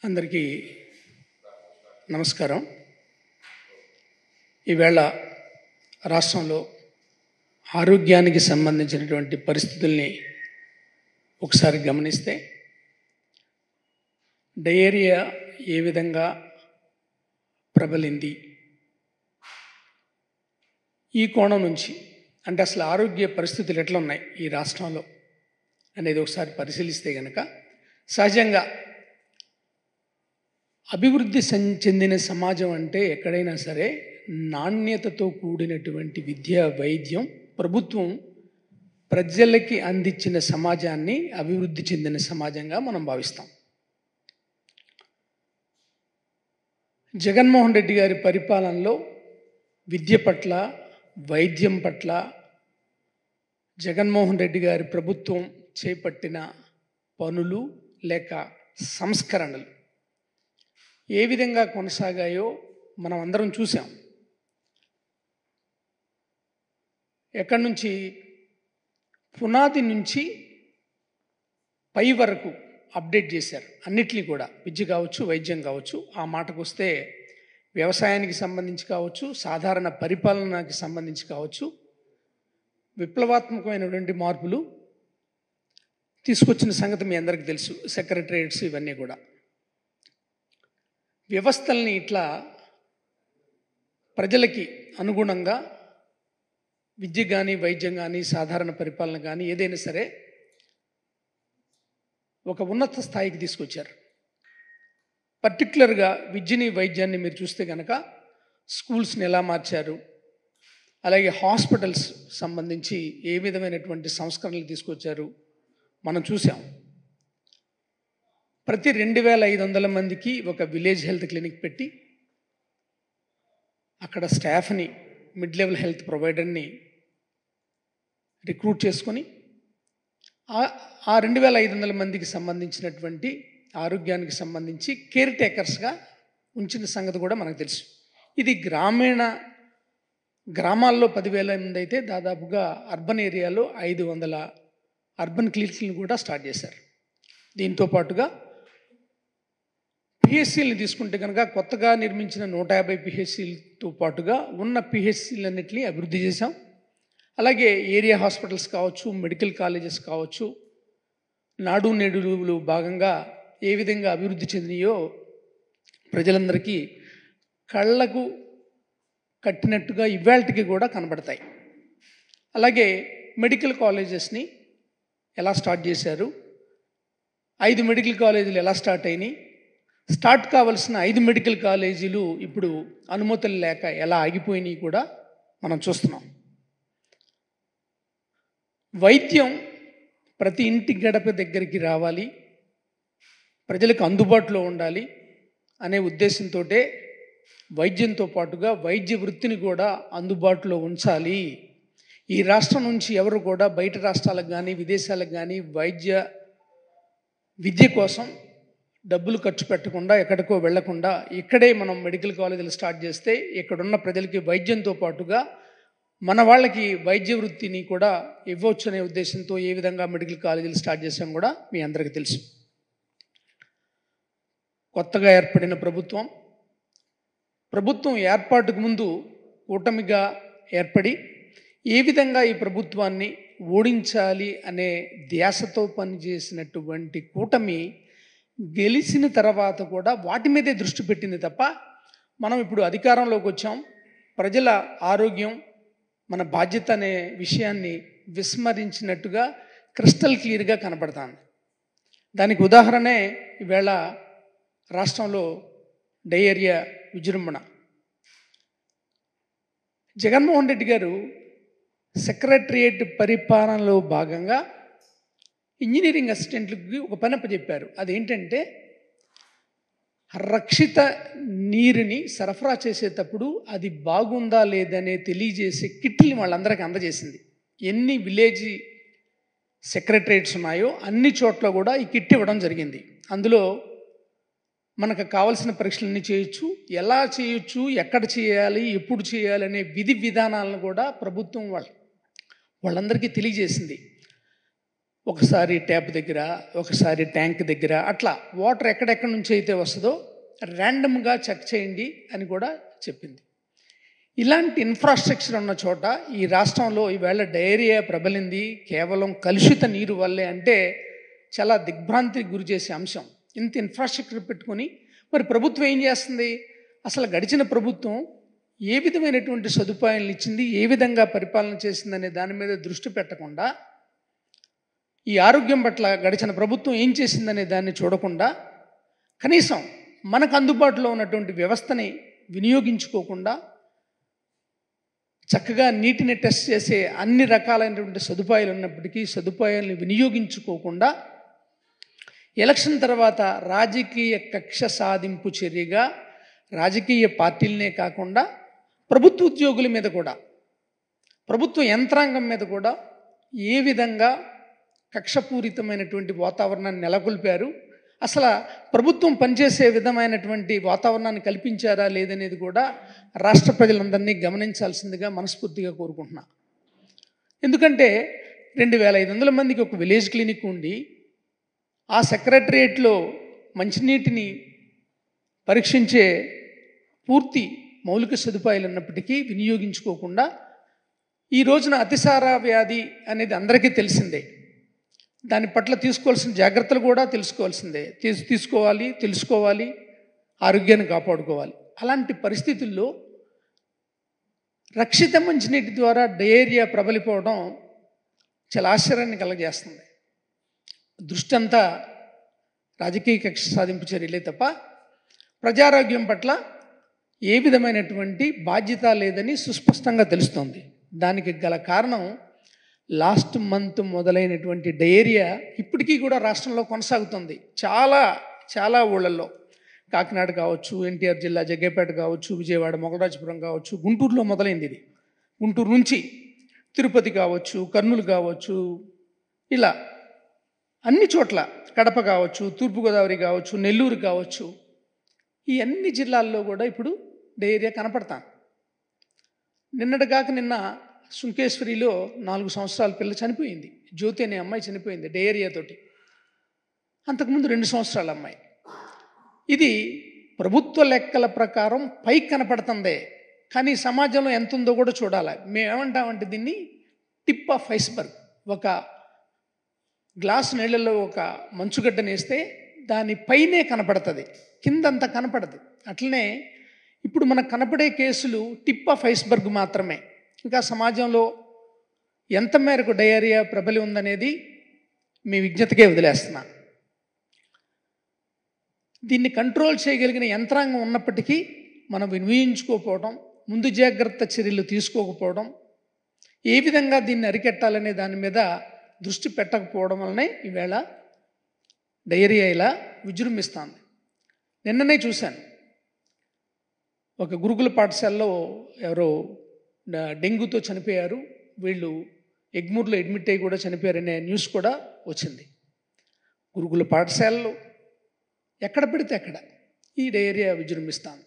అందరికీ నమస్కారం. ఈవేళ రాష్ట్రంలో ఆరోగ్యానికి సంబంధించినటువంటి పరిస్థితుల్ని ఒకసారి గమనిస్తే డయేరియా ఏ విధంగా ప్రబలింది, ఈ కోణం నుంచి అంటే అసలు ఆరోగ్య పరిస్థితులు ఎట్లా ఉన్నాయి ఈ రాష్ట్రంలో అనేది ఒకసారి పరిశీలిస్తే కనుక సహజంగా అభివృద్ధి చెందిన సమాజం అంటే ఎక్కడైనా సరే నాణ్యతతో కూడినటువంటి విద్య, వైద్యం ప్రభుత్వం ప్రజలకి అందించిన సమాజాన్ని అభివృద్ధి చెందిన సమాజంగా మనం భావిస్తాం. జగన్మోహన్ రెడ్డి గారి పరిపాలనలో విద్య పట్ల, వైద్యం పట్ల జగన్మోహన్ రెడ్డి గారి ప్రభుత్వం చేపట్టిన పనులు లేక సంస్కరణలు ఏ విధంగా కొనసాగాయో మనం అందరం చూసాం. ఎక్కడి నుంచి పునాది నుంచి పై వరకు అప్డేట్ చేశారు అన్నిటినీ కూడా, విద్య కావచ్చు, వైద్యం కావచ్చు. ఆ మాటకు వస్తే వ్యవసాయానికి సంబంధించి కావచ్చు, సాధారణ పరిపాలనకి సంబంధించి కావచ్చు, విప్లవాత్మకమైనటువంటి మార్పులు తీసుకొచ్చిన సంగతి మీ అందరికీ తెలుసు. సెక్రటరియట్స్ ఇవన్నీ కూడా వ్యవస్థల్ని ఇట్లా ప్రజలకి అనుగుణంగా విద్య కానీ, వైద్యం కానీ, సాధారణ పరిపాలన కానీ ఏదైనా సరే ఒక ఉన్నత స్థాయికి తీసుకొచ్చారు. పర్టికులర్గా విద్యని, వైద్యాన్ని మీరు చూస్తే కనుక స్కూల్స్ని ఎలా మార్చారు, అలాగే హాస్పిటల్స్ సంబంధించి ఏ విధమైనటువంటి సంస్కరణలు తీసుకొచ్చారు మనం చూసాం. ప్రతి 2500 మందికి ఒక విలేజ్ హెల్త్ క్లినిక్ పెట్టి అక్కడ స్టాఫ్ని, మిడ్ లెవెల్ హెల్త్ ప్రొవైడర్ని రిక్రూట్ చేసుకొని ఆ 2500 మందికి సంబంధించినటువంటి ఆరోగ్యానికి సంబంధించి కేర్ టేకర్స్గా ఉంచిన సంగతి కూడా మనకు తెలుసు. ఇది గ్రామాల్లో 10,000 మంది అయితే దాదాపుగా అర్బన్ ఏరియాలో 500 అర్బన్ క్లినిక్లను కూడా స్టార్ట్ చేశారు. దీంతో పాటుగా పిహెచ్సిల్ని తీసుకుంటే కనుక కొత్తగా నిర్మించిన 150 పిహెచ్సిలతో పాటుగా ఉన్న పిహెచ్సిలన్నింటినీ అభివృద్ధి చేశాం. అలాగే ఏరియా హాస్పిటల్స్ కావచ్చు, మెడికల్ కాలేజెస్ కావచ్చు, నాడు నేడులు భాగంగా ఏ విధంగా అభివృద్ధి చెందినాయో ప్రజలందరికీ కళ్ళకు కట్టినట్టుగా ఇవాళకి కూడా కనబడతాయి. అలాగే మెడికల్ కాలేజెస్ని ఎలా స్టార్ట్ చేశారు, 5 మెడికల్ కాలేజీలు ఎలా స్టార్ట్ అయినాయి, స్టార్ట్ కావాల్సిన 5 మెడికల్ కాలేజీలు ఇప్పుడు అనుమతులు లేక ఎలా ఆగిపోయినాయి కూడా మనం చూస్తున్నాం. వైద్యం ప్రతి ఇంటి గడప దగ్గరికి రావాలి, ప్రజలకు అందుబాటులో ఉండాలి అనే ఉద్దేశంతో వైద్యంతో పాటుగా వైద్య వృత్తిని కూడా అందుబాటులో ఉంచాలి. ఈ రాష్ట్రం నుంచి ఎవరు కూడా బయట రాష్ట్రాలకు కానీ, విదేశాలకు కానీ విద్య కోసం డబ్బులు ఖర్చు పెట్టకుండా, ఎక్కడికో వెళ్లకుండా ఇక్కడే మనం మెడికల్ కాలేజీలు స్టార్ట్ చేస్తే ఇక్కడున్న ప్రజలకి వైద్యంతో పాటుగా మన వాళ్ళకి వైద్య వృత్తిని కూడా ఇవ్వచ్చు అనే ఉద్దేశంతో ఏ విధంగా మెడికల్ కాలేజీలు స్టార్ట్ చేసాం కూడా మీ అందరికీ తెలుసు. కొత్తగా ఏర్పడిన ప్రభుత్వం ఏర్పాటుకు ముందు కూటమిగా ఏర్పడి ఏ విధంగా ఈ ప్రభుత్వాన్ని ఓడించాలి అనే ధ్యాసతో పనిచేసినటువంటి కూటమి గెలిచిన తర్వాత కూడా వాటి మీదే దృష్టి పెట్టింది తప్ప, మనం ఇప్పుడు అధికారంలోకి వచ్చాం, ప్రజల ఆరోగ్యం మన బాధ్యత అనే విషయాన్ని విస్మరించినట్టుగా క్రిస్టల్ క్లియర్గా కనపడుతుంది. దానికి ఉదాహరణే ఈవేళ రాష్ట్రంలో డయేరియా విజృంభణ. జగన్మోహన్ రెడ్డి గారు సెక్రటరియట్ పరిపాలనలో భాగంగా ఇంజనీరింగ్ అసిస్టెంట్లకి ఒక పని అప్పచెప్పారు. అదేంటంటే రక్షిత నీరుని సరఫరా చేసేటప్పుడు అది బాగుందా లేదనే తెలియజేసే కిట్ని వాళ్ళందరికీ అందజేసింది. ఎన్ని విలేజ్ సెక్రటరియట్స్ ఉన్నాయో అన్ని చోట్ల కూడా ఈ కిట్ ఇవ్వడం జరిగింది. అందులో మనకు కావాల్సిన పరీక్షలన్నీ చేయొచ్చు, ఎలా చేయొచ్చు, ఎక్కడ చేయాలి, ఎప్పుడు చేయాలి అనే విధి విధానాలను కూడా ప్రభుత్వం వాళ్ళందరికీ తెలియజేసింది. ఒకసారి ట్యాప్ దగ్గర, ఒకసారి ట్యాంక్ దగ్గర, అట్లా వాటర్ ఎక్కడెక్కడి నుంచి అయితే వస్తుందో ర్యాండమ్గా చెక్ చేయండి అని కూడా చెప్పింది. ఇలాంటి ఇన్ఫ్రాస్ట్రక్చర్ ఉన్న చోట ఈ రాష్ట్రంలో ఈవేళ డయేరియా ప్రబలింది కేవలం కలుషిత నీరు వల్లే అంటే చాలా దిగ్భ్రాంతికి గురి చేసే అంశం. ఇంత ఇన్ఫ్రాస్ట్రక్చర్ పెట్టుకొని మరి ప్రభుత్వం ఏం చేస్తుంది? అసలు గడిచిన ప్రభుత్వం ఏ విధమైనటువంటి సదుపాయాలను ఇచ్చింది, ఏ విధంగా పరిపాలన చేసిందనే దాని మీద దృష్టి పెట్టకుండా, ఈ ఆరోగ్యం పట్ల గడిచిన ప్రభుత్వం ఏం చేసిందనే దాన్ని చూడకుండా, కనీసం మనకు అందుబాటులో ఉన్నటువంటి వ్యవస్థని వినియోగించుకోకుండా, చక్కగా నీటిని టెస్ట్ చేసే అన్ని రకాలైనటువంటి సదుపాయాలు ఉన్నప్పటికీ సదుపాయాలను వినియోగించుకోకుండా, ఎలక్షన్ తర్వాత రాజకీయ కక్ష సాధింపు చర్యగా రాజకీయ పార్టీలనే కాకుండా ప్రభుత్వ ఉద్యోగుల మీద కూడా, ప్రభుత్వ యంత్రాంగం మీద కూడా ఏ విధంగా కక్షపూరితమైనటువంటి వాతావరణాన్ని నెలకొల్పారు, అసలు ప్రభుత్వం పనిచేసే విధమైనటువంటి వాతావరణాన్ని కల్పించారా లేదనేది కూడా రాష్ట్ర ప్రజలందరినీ గమనించాల్సిందిగా మనస్ఫూర్తిగా కోరుకుంటున్నా. ఎందుకంటే 2500 మందికి ఒక విలేజ్ క్లినిక్ ఉండి, ఆ సెక్రటరియేట్లో మంచినీటిని పరీక్షించే పూర్తి మౌలిక సదుపాయాలు ఉన్నప్పటికీ వినియోగించుకోకుండా, ఈ రోజున అతిసార వ్యాధి అనేది అందరికీ తెలిసిందే. దాని పట్ల తీసుకోవాల్సిన జాగ్రత్తలు కూడా తెలుసుకోవాలి, ఆరోగ్యాన్ని కాపాడుకోవాలి. అలాంటి పరిస్థితుల్లో రక్షిత మంచినీటి ద్వారా డయేరియా ప్రబలిపోవడం చాలా ఆశ్చర్యాన్ని కలగజేస్తుంది. దృష్టి అంతా రాజకీయ కక్ష సాధింపు చర్యలే తప్ప ప్రజారోగ్యం పట్ల ఏ విధమైనటువంటి బాధ్యత లేదని సుస్పష్టంగా తెలుస్తోంది. దానికి గల కారణం లాస్ట్ మంత్ మొదలైనటువంటి డయేరియా ఇప్పటికీ కూడా రాష్ట్రంలో కొనసాగుతుంది. చాలా ఊళ్ళల్లో, కాకినాడ కావచ్చు, ఎన్టీఆర్ జిల్లా జగ్గైపేట కావచ్చు, విజయవాడ మొగరాజపురం కావచ్చు, గుంటూరులో మొదలైంది ఇది. గుంటూరు నుంచి తిరుపతి కావచ్చు, కర్నూలు కావచ్చు, ఇలా అన్ని చోట్ల, కడప కావచ్చు, తూర్పుగోదావరి కావచ్చు, నెల్లూరు కావచ్చు, ఈ అన్ని జిల్లాల్లో కూడా ఇప్పుడు డయేరియా కనపడతాం. నిన్న సుంకేశ్వరిలో 4 సంవత్సరాల పిల్ల చనిపోయింది. జ్యోతి అనే అమ్మాయి చనిపోయింది డయేరియాతోటి. అంతకుముందు 2 సంవత్సరాల అమ్మాయి. ఇది ప్రభుత్వ లెక్కల ప్రకారం పైకి కనపడుతుందే, కానీ సమాజంలో ఎంత ఉందో కూడా చూడాలి. మేమేమంటామంటే దీన్ని టిప్ ఆఫ్ ఐస్బర్గ్. ఒక గ్లాసు నీళ్ళలో ఒక మంచుగడ్డని వేస్తే దాని పైనే కనపడుతుంది, కిందంతా కనపడదు. అట్లనే ఇప్పుడు మనకు కనపడే కేసులు టిప్ ఆఫ్ ఐస్బర్గ్ మాత్రమే. ఇంకా సమాజంలో ఎంత మేరకు డయేరియా ప్రబలి ఉందనేది మీ విజ్ఞతకే వదిలేస్తున్నా. దీన్ని కంట్రోల్ చేయగలిగిన యంత్రాంగం ఉన్నప్పటికీ మనం వినియోగించుకోకపోవడం, ముందు జాగ్రత్త చర్యలు తీసుకోకపోవడం, ఏ విధంగా దీన్ని అరికట్టాలనే దాని మీద దృష్టి పెట్టకపోవడం వల్లనే ఈవేళ డయేరియా ఇలా విజృంభిస్తుంది. నిన్ననే చూశాను, ఒక గురుకుల పాఠశాలలో ఎవరో డెంగ్యూతో చనిపోయారు, వీళ్ళు ఎగ్మూర్లో అడ్మిట్ అయ్యి కూడా చనిపోయారనే న్యూస్ కూడా వచ్చింది. గురుకుల పాఠశాలలో ఎక్కడ పెడితే అక్కడ ఈ డయేరియా విజృంభిస్తుంది.